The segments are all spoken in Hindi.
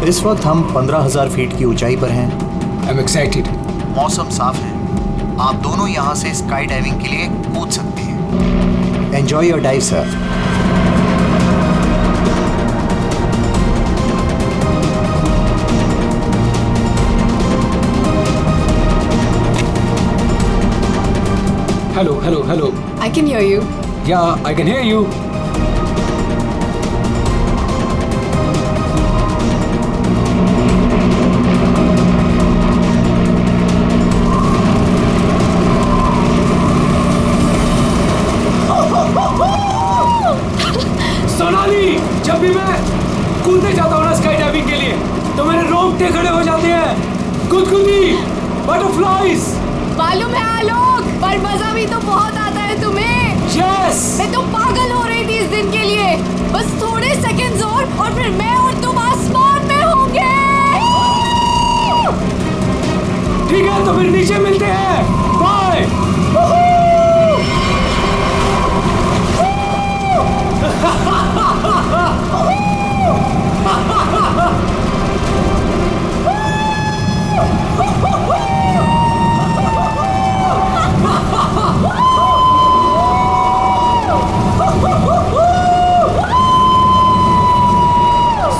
इस वक्त हम 15,000 फीट की ऊंचाई पर हैं। I'm excited. मौसम साफ है, आप दोनों यहाँ से स्काई डाइविंग के लिए कूद सकते हैं। Enjoy your dive sir. Hello. I can hear you. Yeah, I can hear you. Sonali, जब भी मैं कूदने जाता हूँ ना स्काई डाइविंग के लिए, तो मेरे रोंगटे खड़े हो जाते हैं। गुदगुदी, बटरफ्लाइज। मालूम है आलोक, पर मजा भी तो बहुत आता है तुम्हें। Yes! मैं तो पागल हो रही थी इस दिन के लिए। बस थोड़े सेकंड्स और फिर मैं और तुम आसमान में होंगे। ठीक है, तो फिर नीचे मिलते हैं। बाय।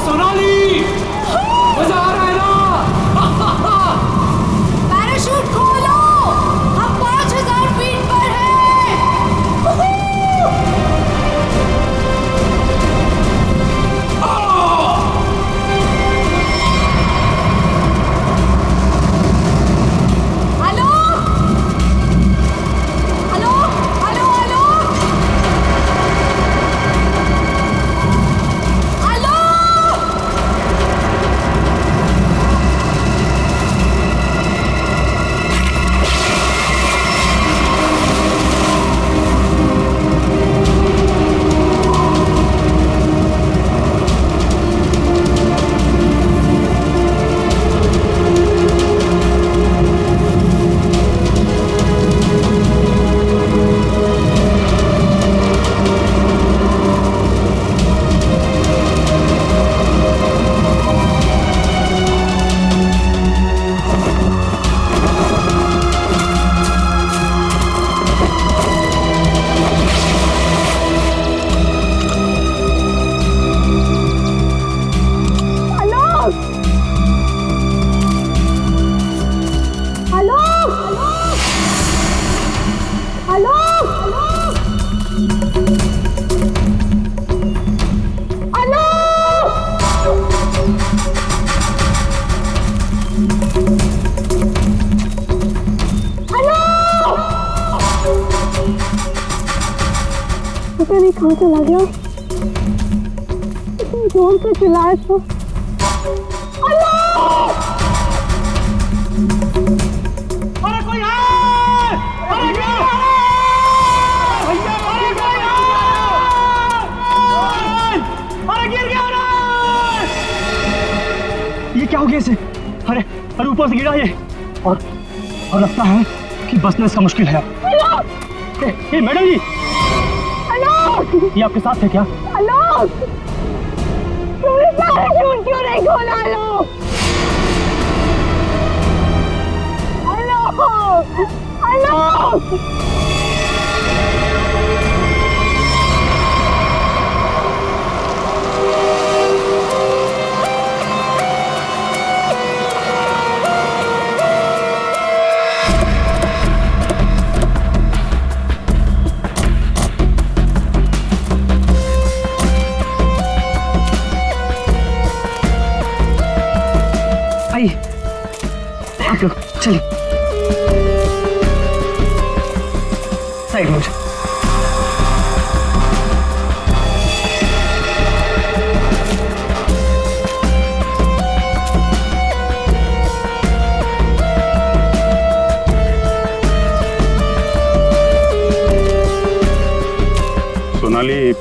सोनाली, मजा आ रहा है ना? पैराशूट खोलो, हम 5,000 फीट पर हैं। पता नहीं कहाँ चला गया। इतनी जोर से चिल्लाया तो। अरे कोई है! अरे क्या है? भैया अरे कोई है! अरे गिर गया रे! ये क्या हो गया इसे? अरे ऊपर से गिरा ये और लगता है कि बचना इसका मुश्किल है। ये मैडम जी, ये आपके साथ है क्या? आलोक, तुमने पैराशूट क्यों नहीं खोला? आलोक! आप लोग चलिए साइड में। सोनाली,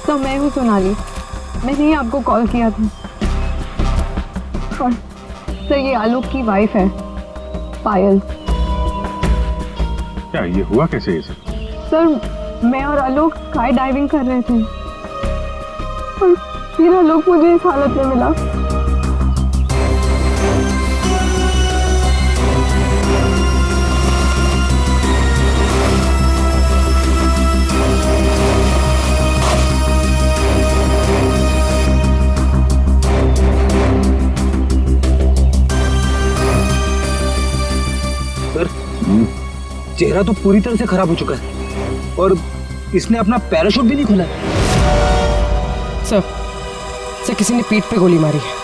तो मैं हूँ सोनाली, मैंने ही आपको कॉल किया था। और सर ये आलोक की वाइफ है पायल। क्या ये हुआ कैसे ये सब? सर मैं और आलोक स्काई डाइविंग कर रहे थे और फिर आलोक मुझे इस हालत में मिला। सर, चेहरा तो पूरी तरह से खराब हो चुका है और इसने अपना पैराशूट भी नहीं खोला। सर किसी ने पीठ पे गोली मारी है।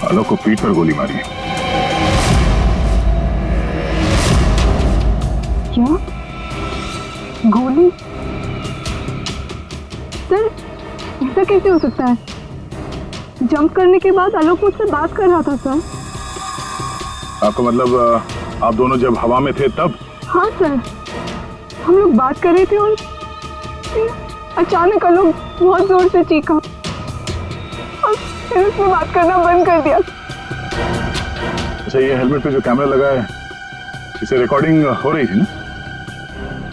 आलोक को पीठ पर गोली मारी है। क्या? गोली? सर, ऐसा कैसे हो सकता है? जंप करने के बाद आलोक मुझसे बात कर रहा था सर। आपका मतलब आप दोनों जब हवा में थे तब? हाँ सर, हम लोग बात कर रहे थे और फिर अचानक आलोक बहुत जोर से चीखा और फिर उसने बात करना बंद कर दिया। अच्छा, ये हेलमेट पे जो कैमरा लगा है, इसे रिकॉर्डिंग हो रही थी ना?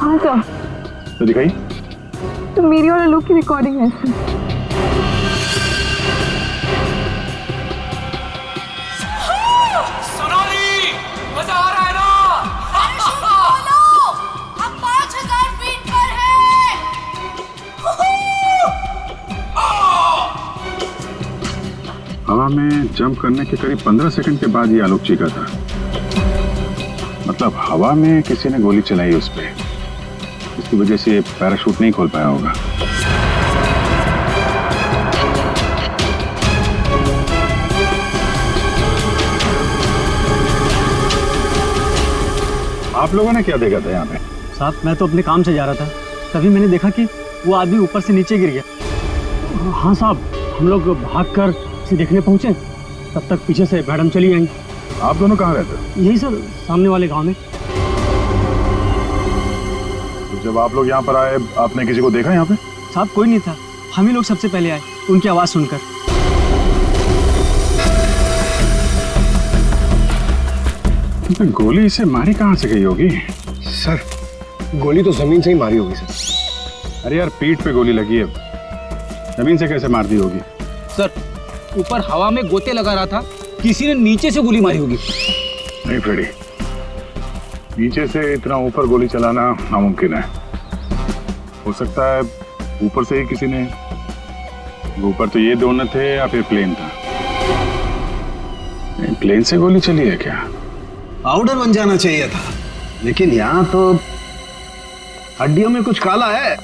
हाँ सर। तो दिखाई। तो मेरी और आलोक की रिकॉर्डिंग है सर। सोनाली, मजा आ रहा है ना? हम 5000 फीट पर हैं। हवा में जंप करने के करीब 15 सेकंड के बाद ये आलोक चीखा था। मतलब हवा में किसी ने गोली चलाई उस पे, इसकी वजह से ये पैराशूट नहीं खोल पाया होगा। आप लोगों ने क्या देखा था यहाँ पे? साहब, मैं तो अपने काम से जा रहा था, तभी मैंने देखा कि वो आदमी ऊपर से नीचे गिर गया। हाँ साहब, हम लोग भागकर उसे देखने पहुंचे, तब तक पीछे से मैडम चली आई। आप दोनों कहाँ रहते? यही सर, सामने वाले गांव में। तो जब आप लोग यहाँ पर आए, आपने किसी को देखा यहाँ पे? साहब, कोई नहीं था, हम ही लोग सबसे पहले आए उनकी आवाज सुनकर। गोली इसे मारी कहाँ से गई होगी? सर, गोली तो जमीन से ही मारी होगी सर। अरे यार, पीठ पे गोली लगी है, जमीन से कैसे मार दी होगी? सर, ऊपर हवा में गोते लगा रहा था, किसी ने नीचे से गोली मारी होगी। नहीं फ्रेडी, नीचे से इतना ऊपर गोली चलाना नामुमकिन है। हो सकता है ऊपर से ही किसी ने, ऊपर तो ये दोनों थे या फिर प्लेन था। नहीं, प्लेन से गोली चली है क्या? पाउडर बन जाना चाहिए था, लेकिन यहाँ तो हड्डियों में कुछ काला है।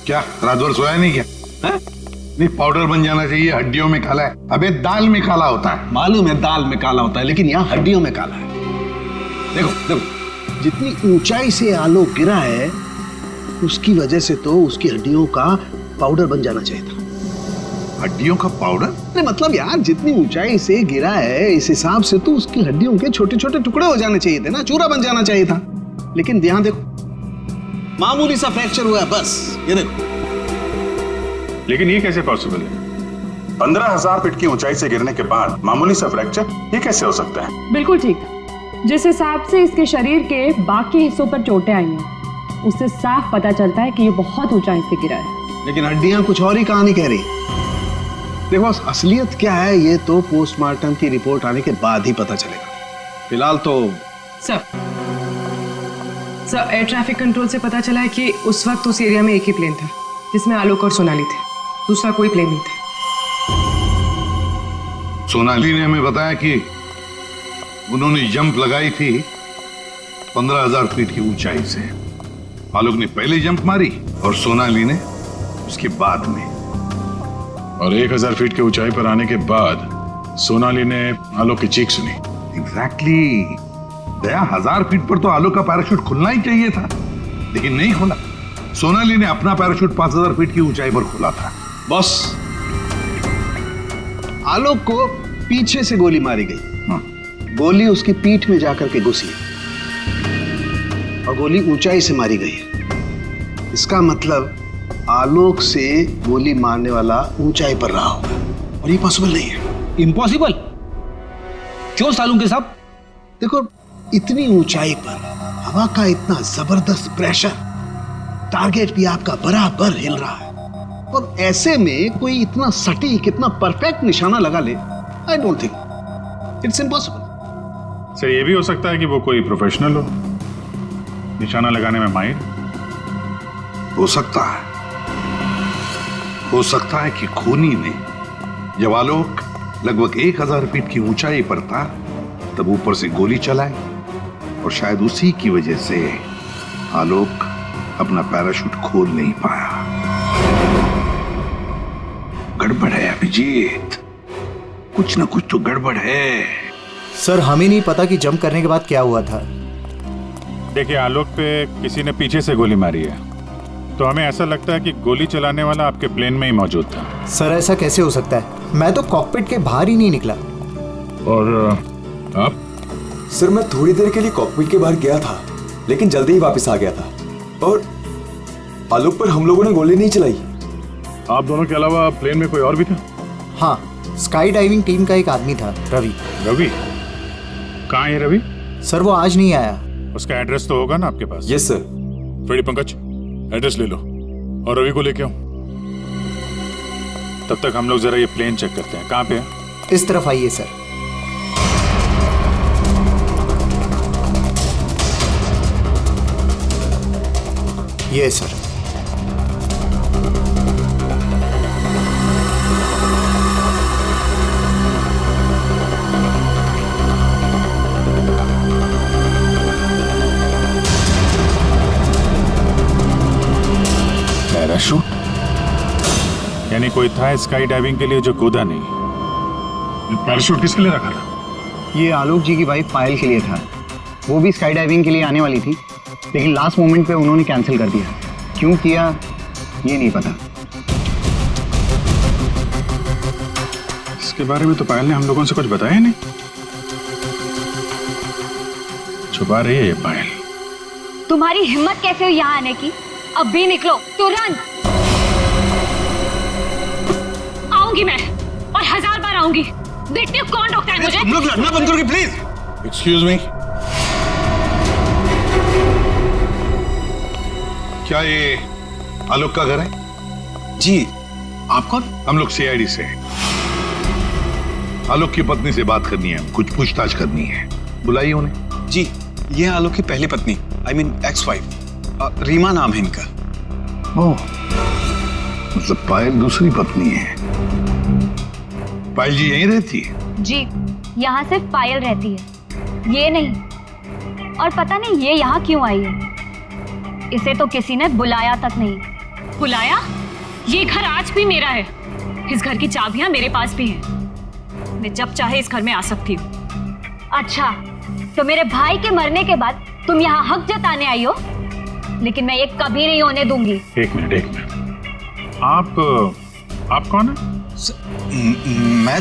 क्या रात भर सोया नहीं क्या? है? नहीं, पाउडर बन जाना चाहिए, हड्डियों में काला है। अबे दाल में काला होता है। मालूम है दाल में काला होता है, लेकिन यहाँ हड्डियों में काला है। देखो देखो, जितनी ऊंचाई से आलोक गिरा है, उसकी वजह से तो उसकी हड्डियों का पाउडर बन जाना चाहिए था। हड्डियों का पाउडर? अरे मतलब यार, जितनी ऊंचाई से गिरा है, इस हिसाब से तो उसकी हड्डियों के छोटे छोटे टुकड़े हो जाने चाहिए थे ना, चूरा बन जाना चाहिए था। लेकिन ध्यान देखो, मामूली सा फ्रैक्चर हुआ है बस, ये देखो। लेकिन ये कैसे पॉसिबल है? 15,000 फीट की ऊंचाई से गिरने के बाद मामूली सा फ्रैक्चर, ये कैसे हो सकता है? बिल्कुल ठीक। जिस हिसाब से इसके शरीर के बाकी हिस्सों पर चोटें आई हैं, उससे साफ पता चलता है कि ये बहुत ऊंचाई से गिरा है। लेकिन हड्डियां कुछ और ही कहानी कह रही। देखो, असलियत क्या है ये तो पोस्टमार्टम की रिपोर्ट आने के बाद ही पता चलेगा। फिलहाल तो सर, एयर ट्रैफिक कंट्रोल से पता चला है कि उस वक्त उस एरिया में एक ही प्लेन था, जिसमें आलोक और सोनाली थे। दूसरा कोई प्लेन नहीं था। सोनाली ने हमें बताया कि उन्होंने जंप लगाई थी 15,000 फीट की ऊंचाई से। आलोक ने पहले जंप मारी और सोनाली ने उसके बाद में। और 1,000 फीट की ऊंचाई पर आने के बाद सोनाली ने आलोक की चीख सुनी। एग्जैक्टली। दया, 1000 फीट पर तो आलोक का पैराशूट खुलना ही चाहिए था, लेकिन नहीं खुला। सोनाली ने अपना पैराशूट 5000 फीट की ऊंचाई पर खोला था। बॉस, आलोक को पीछे से गोली मारी गई। गोली उसकी पीठ में जाकर के घुसी और गोली ऊंचाई से मारी गई है। इसका मतलब आलोक से गोली मारने वाला ऊंचाई पर रहा होगा, और ये पॉसिबल नहीं है। इम्पॉसिबल? क्यों सालू के साहब? देखो, इतनी ऊंचाई पर हवा का इतना जबरदस्त प्रेशर, टारगेट भी आपका बराबर हिल रहा है, और ऐसे में कोई इतना सटीक, इतना परफेक्ट निशाना लगा ले, I don't think, it's impossible. Sir ये भी हो सकता है कि वो कोई प्रोफेशनल हो, निशाना लगाने में माहिर। हो सकता है, हो सकता है कि खूनी ने जब आलोक लगभग 1000 फीट की ऊंचाई पर था तब ऊपर से गोली चलाई और शायद उसी की वजह से आलोक अपना पैराशूट खोल नहीं पाया। गड़बड़ है अभिजीत, कुछ ना कुछ तो गड़बड़ है। सर हमें नहीं पता कि जंप करने के बाद क्या हुआ था। देखिए आलोक पे किसी ने पीछे से गोली मारी है, तो हमें ऐसा लगता है कि गोली चलाने वाला आपके प्लेन में ही मौजूद था। सर ऐसा कैसे हो सकता है? मैं तो कॉकपिट के बाहर ही नहीं निकला। और आप? सर मैं थोड़ी देर के लिए कॉकपिट के बाहर गया था, लेकिन जल्दी ही वापस आ गया था और आलोक पर हम लोगों ने गोली नहीं चलाई। आप दोनों के अलावा प्लेन में कोई और भी था? हाँ, स्काई डाइविंग टीम का एक आदमी था, रवि। रवि? कहाँ है रवि? सर वो आज नहीं आया। उसका एड्रेस तो होगा ना आपके पास? Yes sir. Freddy Pankaj, address ले लो और रवि को लेके आओ। तब तक हम लोग जरा ये प्लेन चेक करते हैं। कहाँ पे है? इस तरफ आइए सर। ये सर। पैराशूट? यानी कोई था स्काई डाइविंग के लिए जो कूदा नहीं। पैराशूट किसके लिए रखा था? ये आलोक जी की वाइफ पायल के लिए था। वो भी स्काई डाइविंग के लिए आने वाली थी, लेकिन लास्ट मोमेंट पे उन्होंने कैंसिल कर दिया। क्यों किया ये नहीं पता। इसके बारे में तो पायल ने हम लोगों से कुछ बताया नहीं। छुपा रही है ये पायल। तुम्हारी हिम्मत कैसे हुई यहाँ आने की? अब भी निकलो तुरंत। आऊंगी मैं और 1000 बार आऊंगी। देखती हूँ कौन रोकता है मुझे। तुम लोग लड़ना बंद करोगे प्लीज? एक्सक्यूज मी, क्या ये आलोक का घर है? जी। आप कौन? हम लोग सीआईडी से हैं। आलोक की पत्नी से बात करनी है, कुछ पूछताछ करनी है। बुलाइए उन्हें। जी, ये है आलोक की पहली पत्नी, I mean ex wife, Reema नाम है इनका। ओह, मतलब पायल दूसरी पत्नी है। पायल जी यहीं रहती है? जी, यहाँ सिर्फ पायल रहती है, ये नहीं। और पता नहीं ये यहाँ क्यों आई है। इसे तो किसी ने बुलाया तक नहीं। बुलाया? ये घर आज भी मेरा है। इस घर की चाबियां मेरे पास भी हैं। मैं जब चाहे इस घर में आ सकती हूँ। अच्छा, तो मेरे भाई के मरने के बाद तुम यहाँ हक जताने आई हो, लेकिन मैं ये कभी नहीं होने दूंगी। एक मिनट। आप कौन है? मैं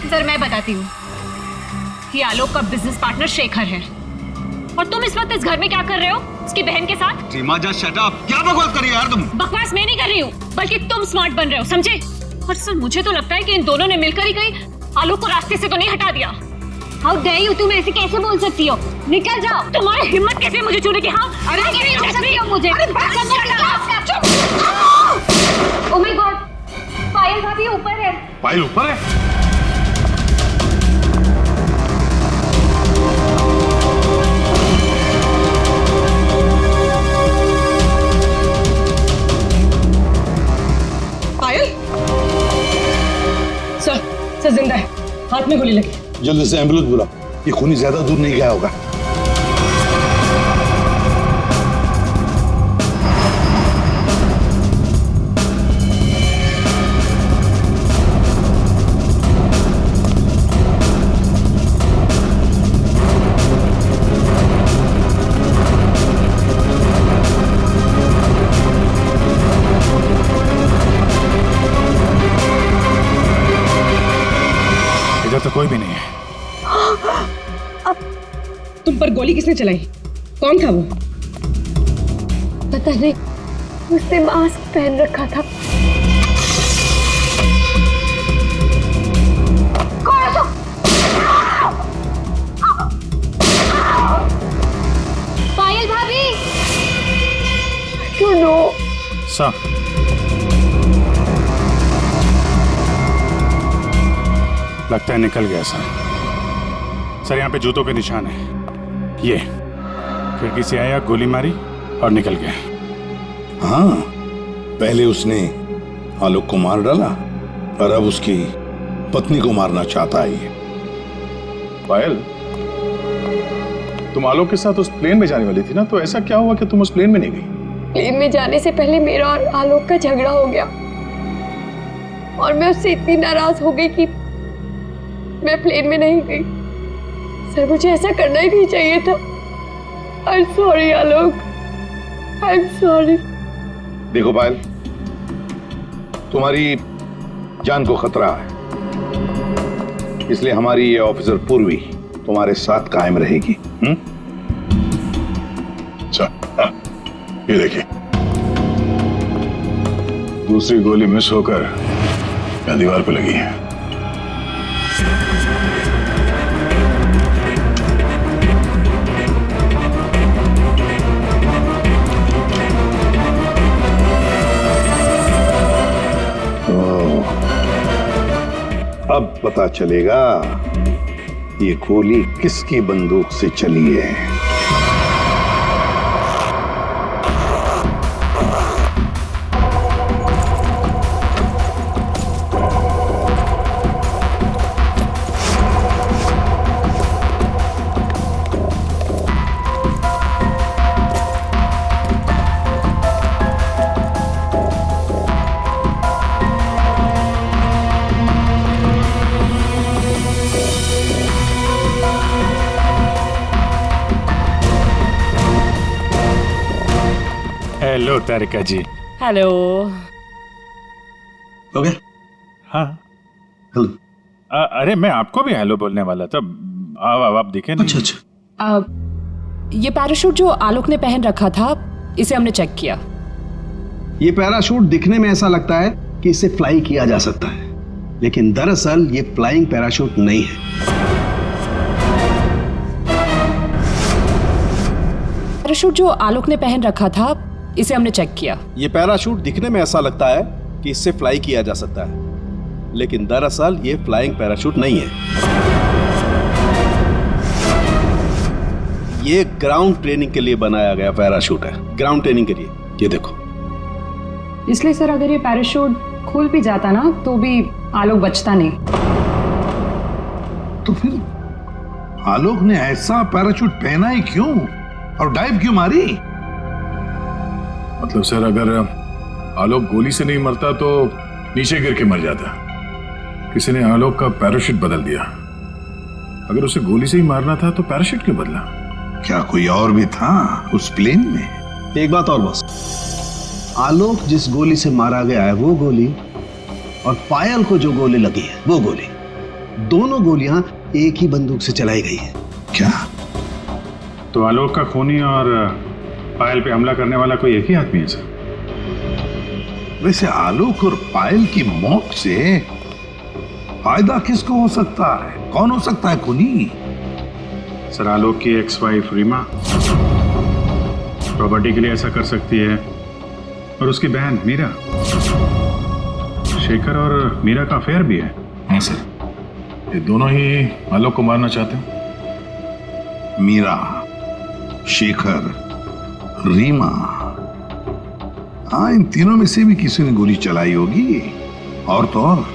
सर मैं बताती हूँ। ये आलोक का बिजनेस पार्टनर शेखर है। और तुम इस वक्त इस घर में क्या कर रहे हो उसकी बहन के साथ? Reema just shut up. क्या बकवास कर रही हो यार तुम? बकवास मैं नहीं कर रही हूँ, बल्कि तुम स्मार्ट बन रहे हो, समझे? और सर मुझे तो लगता है कि इन दोनों ने मिलकर ही कहीं आलोक को रास्ते से तो नहीं हटा दिया। हाउ डेयर यू, तुम ऐसे कैसे बोल सकती हो? निकल जाओ। तुम्हारी हिम्मत कैसे मुझे छूने की? हाँ, अरे नहीं छू सकती हो मुझे। ओह माय गॉड, पायल भाभी ऊपर है। पायल ऊपर है? पायल? सर जिंदा है, हाथ में गोली लगी। जल्दी से एम्बुलेंस बुलाओ, ये खूनी ज्यादा दूर नहीं गया होगा। इधर तो कोई भी नहीं है। तुम पर गोली किसने चलाई? कौन था वो? पता नहीं, उसने मास्क पहन रखा था। पायल भाभी। क्यों नो? सर लगता है निकल गया सर। सर यहाँ पे जूतों के निशान है। ये खिड़की से आया, गोली मारी और निकल गया। हाँ, पहले उसने आलोक को मार डाला और अब उसकी पत्नी को मारना चाहता है ये। पायल, तुम आलोक के साथ उस प्लेन में जाने वाली थी ना, तो ऐसा क्या हुआ कि तुम उस प्लेन में नहीं गई? प्लेन में जाने से पहले मेरा और आलोक का झगड़ा हो गया और मैं उससे इतनी नाराज हो गई कि मैं प्लेन में नहीं गई। सर, मुझे ऐसा करना ही नहीं चाहिए था। I am sorry Alok, I am sorry. देखो पायल, तुम्हारी जान को खतरा है, इसलिए हमारी ये ऑफिसर पूर्वी तुम्हारे साथ कायम रहेगी। अच्छा, ये देखिए, दूसरी गोली मिस होकर या दीवार पे लगी है। अब पता चलेगा ये गोली किसकी बंदूक से चली है। हेलो तारिका जी। हेलो। हो गया? हाँ। हेलो। अरे मैं आपको भी हेलो बोलने वाला था। आप दिखे नहीं। अच्छा अच्छा। ये पैराशूट जो आलोक ने पहन रखा था, इसे हमने चेक किया। ये पैराशूट दिखने में ऐसा लगता है कि इसे फ्लाई किया जा सकता है, लेकिन दरअसल ये फ्लाइंग पैराशूट नहीं है। पैराशूट जो आलोक ने पहन रखा था, इसे हमने चेक किया। ये पैराशूट दिखने में ऐसा लगता है कि इससे फ्लाई किया जा सकता है, लेकिन दरअसल ये फ्लाइंग पैराशूट नहीं है। ये ग्राउंड ट्रेनिंग के लिए बनाया गया पैराशूट है, ग्राउंड ट्रेनिंग के लिए। ये देखो। इसलिए सर, अगर ये पैराशूट खुल भी जाता ना, तो भी आलोक बचता नहीं। तो फिर आलोक ने ऐसा पैराशूट पहना ही क्यों और डाइव क्यों मारी? मतलब सर, अगर आलोक गोली से नहीं मरता तो नीचे गिर के मर जाता। किसी ने आलोक का पैराशूट बदल दिया। अगर उसे गोली से ही मारना था तो पैराशूट क्यों बदला? क्या कोई और भी था उस प्लेन में? एक बात और बस, आलोक जिस गोली से मारा गया है वो गोली और पायल को जो गोली लगी है वो गोली, दोनों गोलियां एक ही बंदूक से चलाई गई है। क्या? तो आलोक का खूनी और पायल पे हमला करने वाला कोई एक ही आदमी है सर? वैसे आलोक और पायल की मौत से फायदा किसको हो सकता है? कौन हो सकता है खूनी? सर, आलोक की एक्स वाइफ रीमा प्रॉपर्टी के लिए ऐसा कर सकती है, और उसकी बहन मीरा। शेखर और मीरा का अफेयर भी है। हाँ सर, ये दोनों ही आलोक को मारना चाहते हैं। मीरा, शेखर, रीमा, हाँ, इन तीनों में से भी किसी ने गोली चलाई होगी। और तो और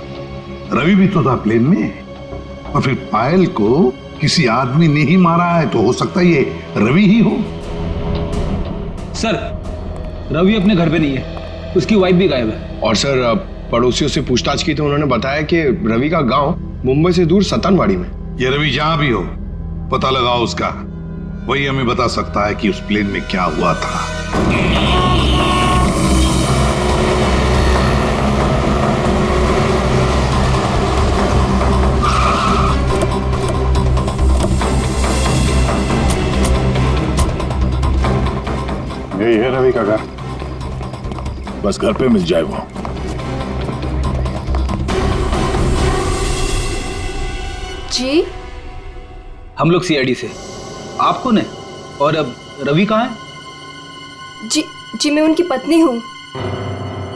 रवि भी तो था प्लेन में, और फिर पायल को किसी आदमी ने ही मारा है, तो हो सकता है ये रवि ही हो। सर, रवि अपने घर पे नहीं है, उसकी वाइफ भी गायब है। और सर, पड़ोसियों से पूछताछ की तो उन्होंने बताया कि रवि का गांव मुंबई से दूर सतनवाड़ी में। ये रवि जहां भी हो, पता लगाओ उसका, वही हमें बता सकता है कि उस प्लेन में क्या हुआ था। यही है रवि का घर, बस घर पे मिल जाए वो। जी, हम लोग सीआईडी से। आप कौन है और अब रवि कहाँ है? जी मैं उनकी पत्नी हूँ।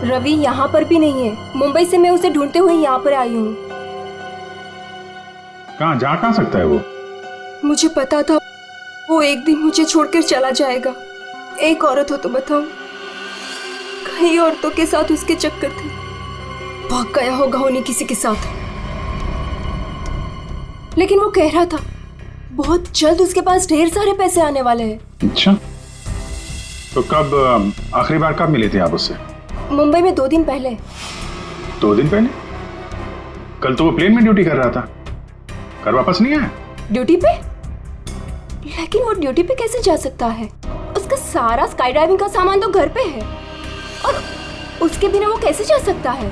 रवि यहाँ पर भी नहीं है। मुंबई से मैं उसे ढूंढते हुए यहाँ पर आई हूँ। कहाँ जा सकता है वो? मुझे पता था वो एक दिन मुझे छोड़कर चला जाएगा। एक औरत हो तो बताओ, कई औरतों के साथ उसके चक्कर थे, भाग गया होगा उन्हीं किसी के साथ। लेकिन वो कह रहा था बहुत जल्द उसके पास ढेर सारे पैसे आने वाले हैं। अच्छा, तो कब आखिरी बार कब मिले थे आप उससे? मुंबई में 2 दिन पहले। 2 दिन पहले? कल तो वो प्लेन में ड्यूटी कर रहा था, घर वापस नहीं आया? ड्यूटी पे? लेकिन वो ड्यूटी पे कैसे जा सकता है? उसका सारा स्काई ड्राइविंग का सामान तो घर पे है, और उसके बिना वो कैसे जा सकता है?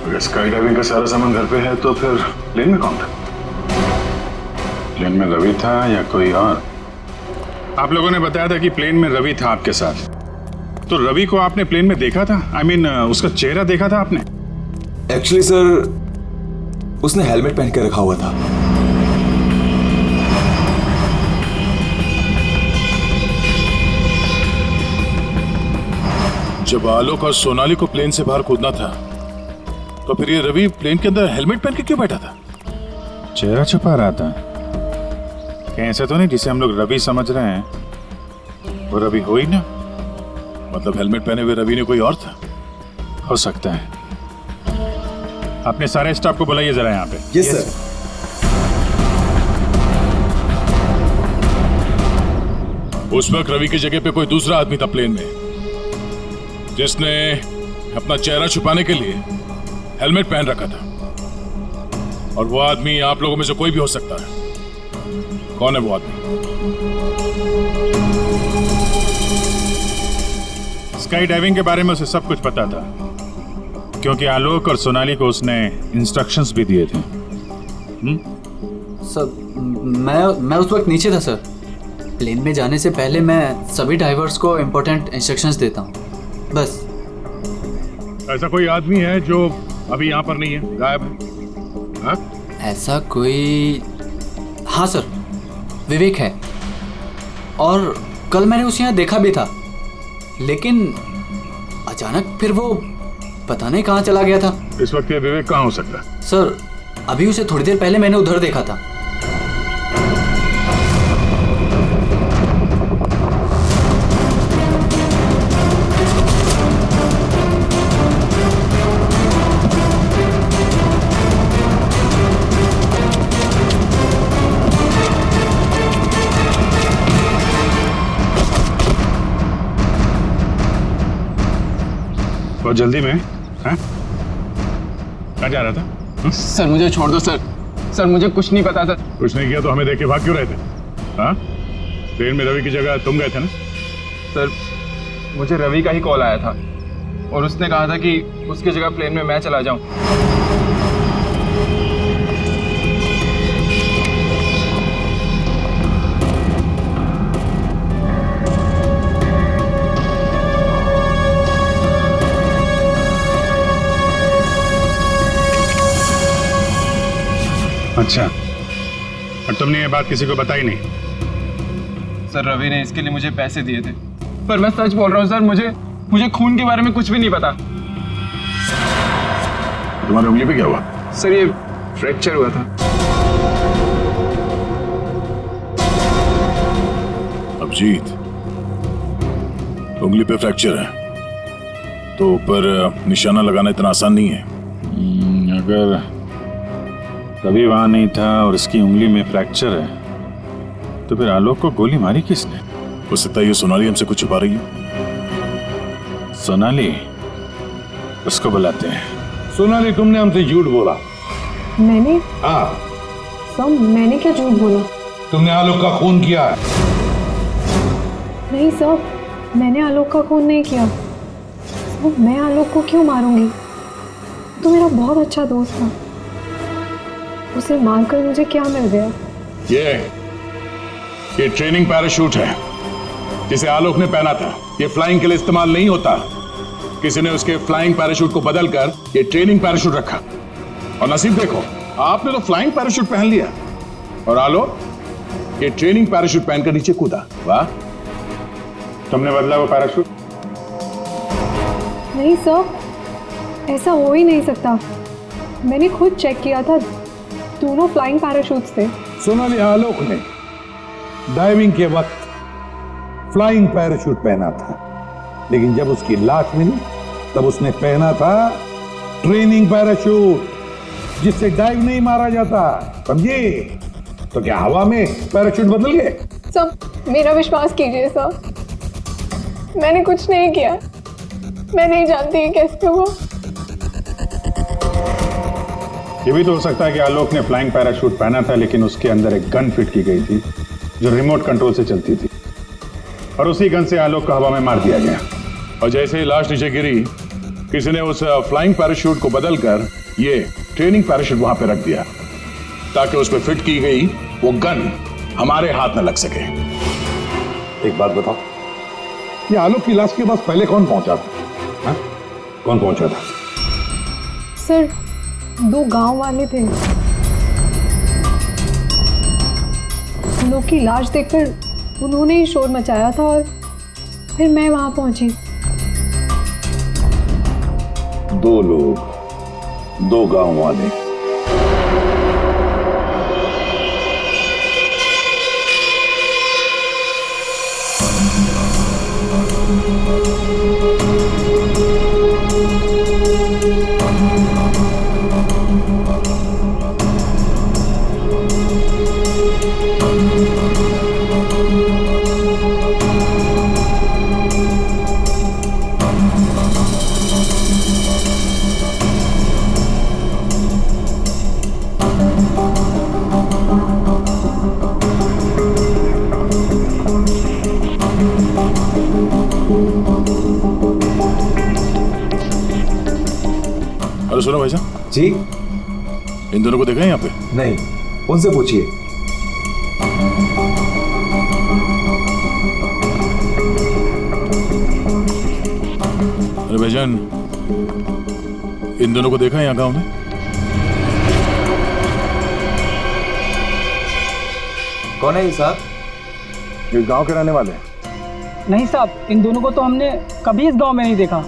अगर स्काई ड्राइविंग का सारा सामान घर पे है तो फिर प्लेन में कौन था? प्लेन में रवि था या कोई और? आप लोगों ने बताया था कि प्लेन में रवि था आपके साथ, तो रवि को आपने प्लेन में देखा था? I mean, उसका चेहरा देखा था आपने? एक्चुअली सर, उसने हेलमेट पहन के रखा हुआ था। जब आलोक और सोनाली को प्लेन से बाहर कूदना था, तो फिर ये रवि प्लेन के अंदर हेलमेट पहन के क्यों बैठा था? चेहरा छुपा रहा था। कहीं ऐसा तो नहीं जिसे हम लोग रवि समझ रहे हैं वो रवि हो ही ना? मतलब हेलमेट पहने हुए रवि ने कोई और था? हो सकता है। अपने सारे स्टाफ को बुलाइए जरा यहाँ पे। Yes sir. उस वक्त रवि की जगह पे कोई दूसरा आदमी था प्लेन में, जिसने अपना चेहरा छुपाने के लिए हेलमेट पहन रखा था। और वो आदमी आप लोगों में से कोई भी हो सकता है। कौन है वो आदमी? स्काई डाइविंग के बारे में उसे सब कुछ पता था, क्योंकि आलोक और सोनाली को उसने इंस्ट्रक्शंस भी दिए थे। सर, मैं उस वक्त नीचे था सर। प्लेन में जाने से पहले मैं सभी ड्राइवर्स को इम्पोर्टेंट इंस्ट्रक्शंस देता हूँ, बस। ऐसा कोई आदमी है जो अभी यहाँ पर नहीं है, गायब है? हाँ? ऐसा कोई? हाँ सर, विवेक है, और कल मैंने उसे यहाँ देखा भी था, लेकिन अचानक फिर वो पता नहीं कहाँ चला गया था। इस वक्त ये विवेक कहाँ हो सकता है? सर, अभी उसे थोड़ी देर पहले मैंने उधर देखा था। बहुत जल्दी में? हाँ? कहाँ जा रहा था? सर मुझे छोड़ दो सर। सर मुझे कुछ नहीं पता सर। कुछ नहीं किया तो हमें देख के भाग क्यों रहे थे? हाँ? ट्रेन में रवि की जगह तुम गए थे ना? सर मुझे रवि का ही कॉल आया था, और उसने कहा था कि उसकी जगह प्लेन में मैं चला जाऊं। अच्छा, और तुमने ये बात किसी को बताई नहीं? सर रवि ने इसके लिए मुझे पैसे दिए थे, पर मैं सच बोल रहा हूँ सर, मुझे खून के बारे में कुछ भी नहीं पता। तुम्हारी उंगली पे क्या हुआ? सर ये फ्रैक्चर हुआ था। अभिजीत, उंगली पे फ्रैक्चर है तो ऊपर निशाना लगाना इतना आसान नहीं है। अगर रवि वहां नहीं था और इसकी उंगली में फ्रैक्चर है, तो फिर आलोक को गोली मारी किसने? हो सकता है ये सोनाली हमसे कुछ छुपा रही है। सोनाली, उसको बुलाते हैं। सोनाली, तुमने हमसे झूठ बोला। मैंने? हाँ। सर, मैंने क्या झूठ बोला? तुमने आलोक का खून किया है। नहीं सर, मैंने आलोक का खून नहीं किया। सर, मैं आलोक को क्यों मारूंगी? तो मेरा बहुत अच्छा दोस्त था, उसे मारकर मुझे क्या मिल गया? ये ट्रेनिंग पैराशूट है जिसे आलोक ने पहना था। ये फ्लाइंग के लिए इस्तेमाल नहीं होता। किसी ने उसके फ्लाइंग पैराशूट को बदलकर ये ट्रेनिंग पैराशूट रखा, और नसीब देखो, आपने तो फ्लाइंग पैराशूट पहन लिया और आलोक ये ट्रेनिंग पैराशूट पहनकर नीचे कूदा। वाह, तुमने बदला वो पैराशूट? नहीं सर, ऐसा हो ही नहीं सकता। मैंने खुद चेक किया था, दोनों फ्लाइंग पैराशूट्स थे। सोनाली, आलोक ने डाइविंग के वक्त फ्लाइंग पैराशूट पहना था, लेकिन जब उसकी लाश मिली तब उसने पहना था ट्रेनिंग पैराशूट, जिससे डाइव नहीं मारा जाता, समझे? तो क्या हवा में पैराशूट बदल गए? सर, मेरा विश्वास कीजिए सर, मैंने कुछ नहीं किया। मैं नहीं जानती ये कैसे हुआ। ये भी तो हो सकता है कि आलोक ने फ्लाइंग पैराशूट पहना था, लेकिन उसके अंदर एक गन फिट की गई थी जो रिमोट कंट्रोल से चलती थी, और उसी गन से आलोक को हवा में मार दिया गया। और जैसे ही लाश नीचे गिरी, किसी ने उस फ्लाइंग पैराशूट को बदलकर ये ट्रेनिंग पैराशूट वहां पे रख दिया, ताकि उस पर फिट की गई वो गन हमारे हाथ न लग सके। एक बात बताओ, ये आलोक की लाश के पास पहले कौन पहुंचा था? हा? कौन पहुंचा था? सर, 2 गांव वाले थे। लोग की लाश देखकर उन्होंने ही शोर मचाया था और फिर मैं वहां पहुंची। 2 लोग, 2 गांव वाले। हेलो, सुनो भाई साहब जी। इन दोनों को देखा है यहाँ पे? नहीं, उनसे पूछिए। अरे भाईजान, इन दोनों को देखा है यहाँ गांव में? कौन है ये साहब? ये गांव के रहने वाले हैं? नहीं साहब, इन दोनों को तो हमने कभी इस गांव में नहीं देखा।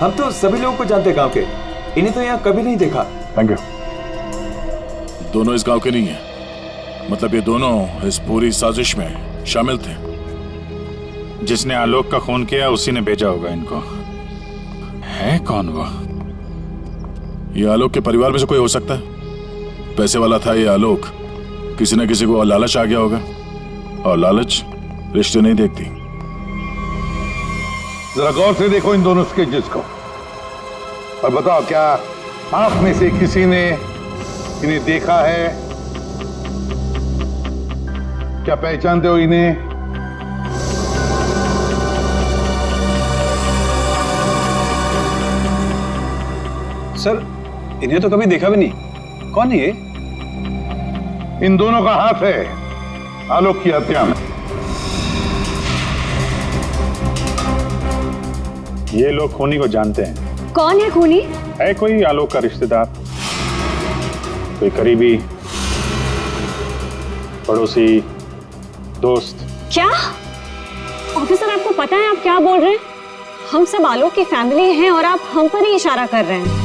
हम तो सभी लोगों को जानते हैं गांव के, इन्हें तो यहाँ कभी नहीं देखा। Thank you. दोनों इस गांव के नहीं है, मतलब ये दोनों इस पूरी साजिश में शामिल थे। जिसने आलोक का खून किया उसी ने भेजा होगा इनको। है कौन वो? ये आलोक के परिवार में से कोई हो सकता है। पैसे वाला था ये आलोक, किसी न किसी को लालच आ गया होगा, और लालच रिश्ते नहीं देखती। जरा गौर से देखो इन दोनों स्केचेस को और बताओ, क्या आप में से किसी ने इन्हें देखा है? क्या पहचानते हो इन्हें? सर, इन्हें तो कभी देखा भी नहीं। कौन है ये? इन दोनों का हाथ है आलोक की हत्या में। ये लोग खूनी को जानते हैं। कौन है खूनी? है कोई आलोक का रिश्तेदार, कोई करीबी, पड़ोसी, दोस्त। क्या ऑफिसर, आपको पता है आप क्या बोल रहे हैं? हम सब आलोक की फैमिली हैं और आप हम पर ही इशारा कर रहे हैं।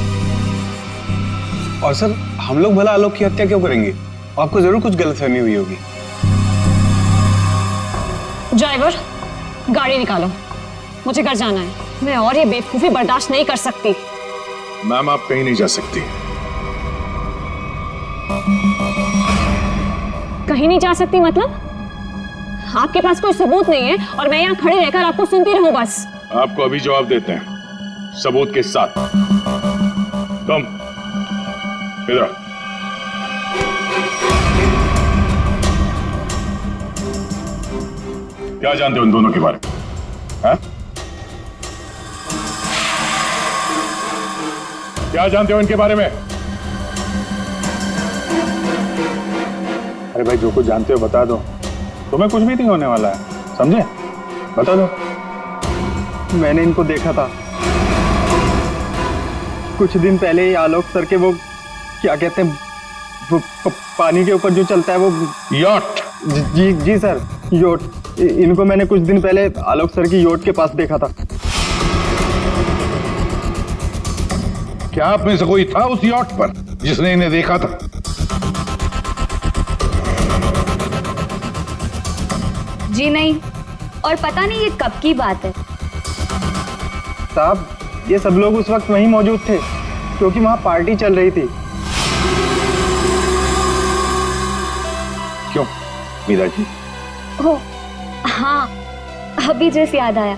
और सर, हम लोग भला आलोक की हत्या क्यों करेंगे? आपको जरूर कुछ गलतफहमी हुई होगी। ड्राइवर, गाड़ी निकालो, मुझे घर जाना है। मैं और ये बेवकूफी बर्दाश्त नहीं कर सकती। मैम, आप कहीं नहीं जा सकती। कहीं नहीं जा सकती मतलब? आपके पास कोई सबूत नहीं है और मैं यहाँ खड़े रहकर आपको सुनती रहूं बस? आपको अभी जवाब देते हैं, सबूत के साथ। कम इधर। क्या जानते हो इन दोनों के बारे में? हाँ? क्या जानते हो इनके बारे में? अरे भाई, जो कुछ जानते हो बता दो, तुम्हें कुछ भी नहीं होने वाला है, समझे? बता दो। मैंने इनको देखा था कुछ दिन पहले ही। आलोक सर के वो क्या कहते हैं, वो पानी के ऊपर जो चलता है वो यॉट। जी जी सर, योट। इनको मैंने कुछ दिन पहले आलोक सर की योट के पास देखा था। क्या आप में से कोई था उस यॉट पर? जिसने इन्हें देखा था? जी नहीं, और पता नहीं ये कब की बात है। साहब, ये सब लोग उस वक्त वहीं मौजूद थे क्योंकि वहां पार्टी चल रही थी। क्यों मीरा जी? ओह हाँ, अभी जैसे याद आया।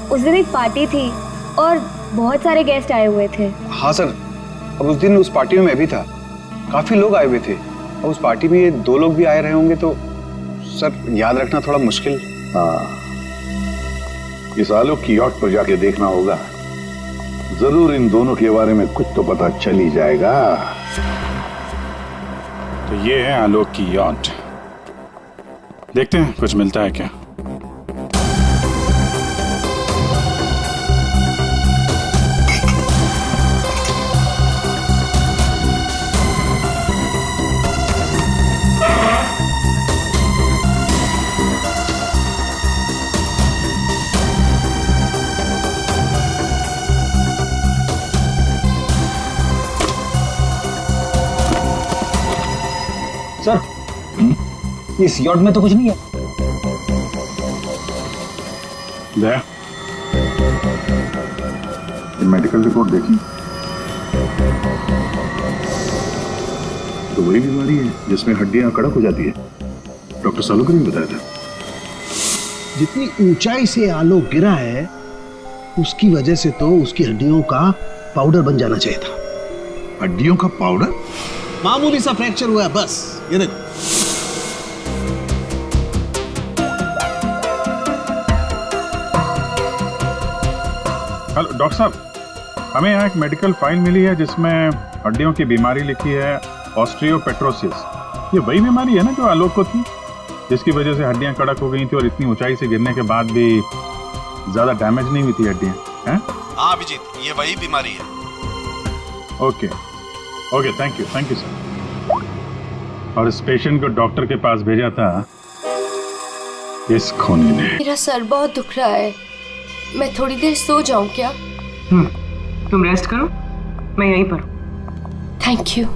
उस दिन एक पार्टी थी और बहुत सारे गेस्ट आए हुए थे। हाँ सर, अब उस दिन उस पार्टी में मैं भी था, काफी लोग आए हुए थे और उस पार्टी में ये 2 लोग भी आए रहे होंगे, तो सर याद रखना थोड़ा मुश्किल। हाँ, इस आलोक की यॉट पर जाके देखना होगा, जरूर इन दोनों के बारे में कुछ तो पता चल ही जाएगा। तो ये है आलोक की यॉट, देखते हैं कुछ मिलता है क्या। सर, इस यॉट में तो कुछ नहीं है। दया, ये मेडिकल रिपोर्ट देखी तो वही बीमारी है जिसमें हड्डियां कड़क हो जाती है। डॉक्टर सालुकर ने बताया था। जितनी ऊंचाई से आलोक गिरा है उसकी वजह से तो उसकी हड्डियों का पाउडर बन जाना चाहिए था। हड्डियों का पाउडर? मामूली सा फ्रैक्चर हुआ है बस, ये देखो। हेलो डॉक्टर साहब, हमें यहाँ एक मेडिकल फाइल मिली है जिसमें हड्डियों की बीमारी लिखी है, ऑस्टियोपेट्रोसिस। ये वही बीमारी है ना जो आलोक को थी, जिसकी वजह से हड्डियां कड़क हो गई थी और इतनी ऊंचाई से गिरने के बाद भी ज्यादा डैमेज नहीं हुई थी हड्डियां, हैं? हाँ अभिजीत, ये वही बीमारी है। Okay okay, thank you sir. और इस पेशेंट को डॉक्टर के पास भेजा था इस खूनी ने। मेरा सर बहुत दुख रहा है, मैं थोड़ी देर सो जाऊं क्या? तुम रेस्ट करो, मैं यहीं पर। Thank you.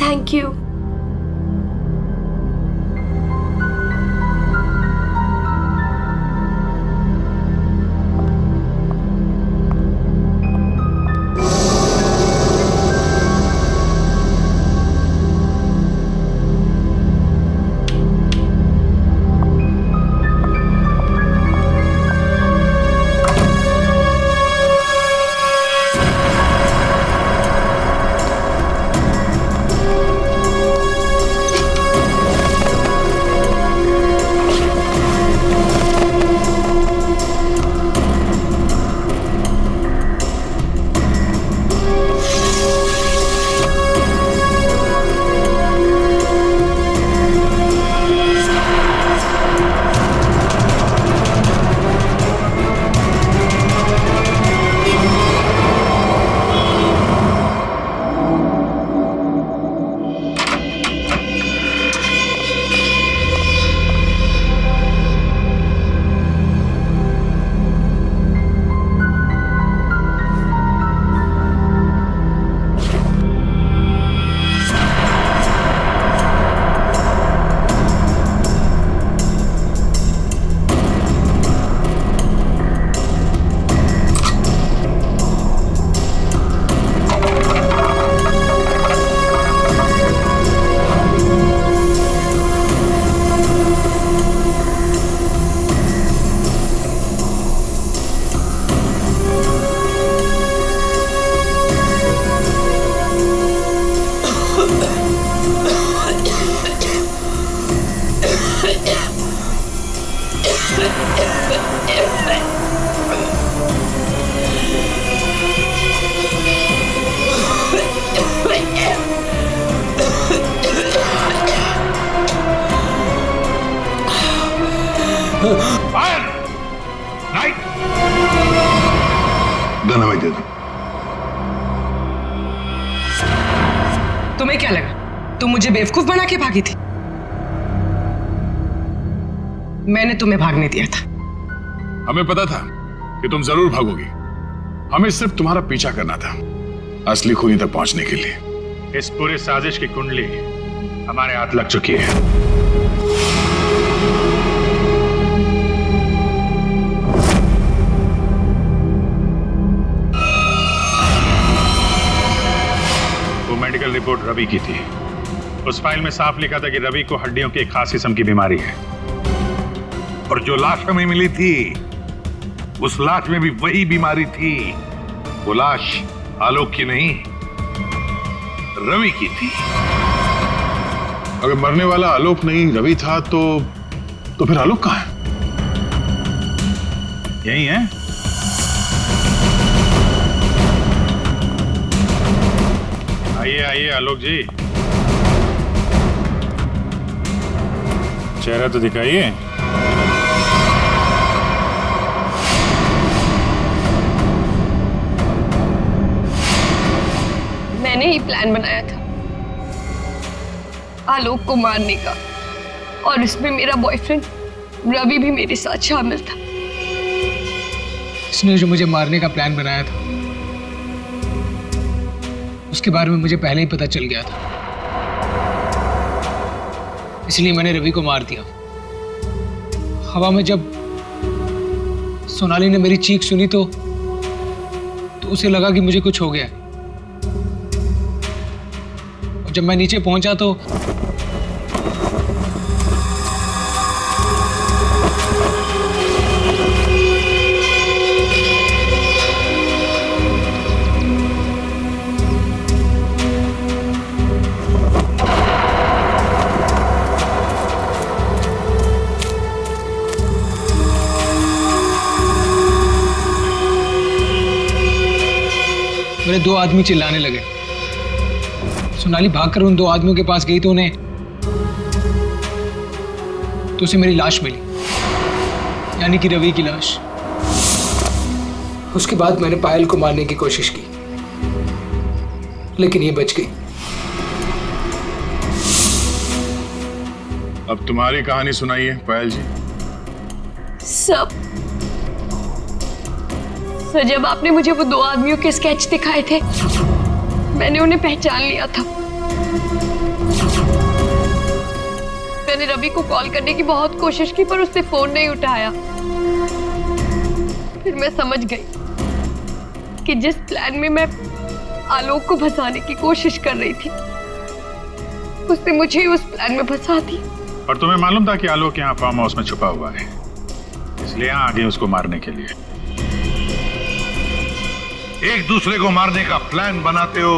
Thank you. धन्यवाद दे दो। तुम्हें क्या लगा तुम मुझे बेवकूफ बना के भागी थी? मैंने तुम्हें भागने दिया था। हमें पता था कि तुम जरूर भागोगी। हमें सिर्फ तुम्हारा पीछा करना था असली खूनी तक पहुंचने के लिए। इस पूरी साजिश की कुंडली हमारे हाथ लग चुकी है। वो मेडिकल रिपोर्ट रवि की थी। उस फाइल में साफ लिखा था कि रवि को हड्डियों की एक खास किस्म की बीमारी है। और जो लाश हमें मिली थी उस लाश में भी वही बीमारी थी। वो लाश आलोक की नहीं, रवि की थी। अगर मरने वाला आलोक नहीं रवि था तो फिर आलोक कहां है? यही है? आइए आइए आलोक जी, चेहरा तो दिखाइए। मैंने ही प्लान बनाया था आलोक को मारने का, और इसमें मेरा बॉयफ्रेंड रवि भी मेरे साथ शामिल था। इसने जो मुझे मारने का प्लान बनाया था उसके बारे में मुझे पहले ही पता चल गया था, इसलिए मैंने रवि को मार दिया। हवा में जब सोनाली ने मेरी चीख सुनी तो उसे लगा कि मुझे कुछ हो गया। और जब मैं नीचे पहुंचा तो मेरे दो आदमी चिल्लाने लगे। सोनाली भागकर उन दो आदमियों के पास गई तो उसे मेरी लाश मिली, यानी कि रवि की लाश। उसके बाद मैंने पायल को मारने की कोशिश की, लेकिन ये बच गई। अब तुम्हारी कहानी सुनाइए पायल जी। सब सर, जब आपने मुझे वो दो आदमियों के स्केच दिखाए थे मैंने उन्हें पहचान लिया था। मैंने रवि को कॉल करने की बहुत कोशिश की पर उसने फोन नहीं उठाया। फिर मैं समझ गई कि जिस प्लान में मैं आलोक को फंसाने की कोशिश कर रही थी उसने मुझे ही उस प्लान में फंसा दी। और तुम्हें मालूम था कि आलोक यहाँ फार्म हाउस में छुपा हुआ है, इसलिए यहाँ आ गए उसको मारने के लिए। एक दूसरे को मारने का प्लान बनाते हो,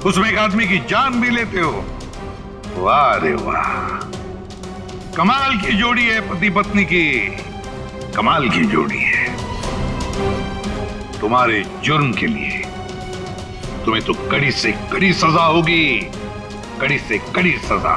उसमें एक आदमी की जान भी लेते हो। वाह रे वाह, कमाल की जोड़ी है पति पत्नी की, कमाल की जोड़ी है। तुम्हारे जुर्म के लिए तुम्हें तो कड़ी से कड़ी सजा होगी, कड़ी से कड़ी सजा।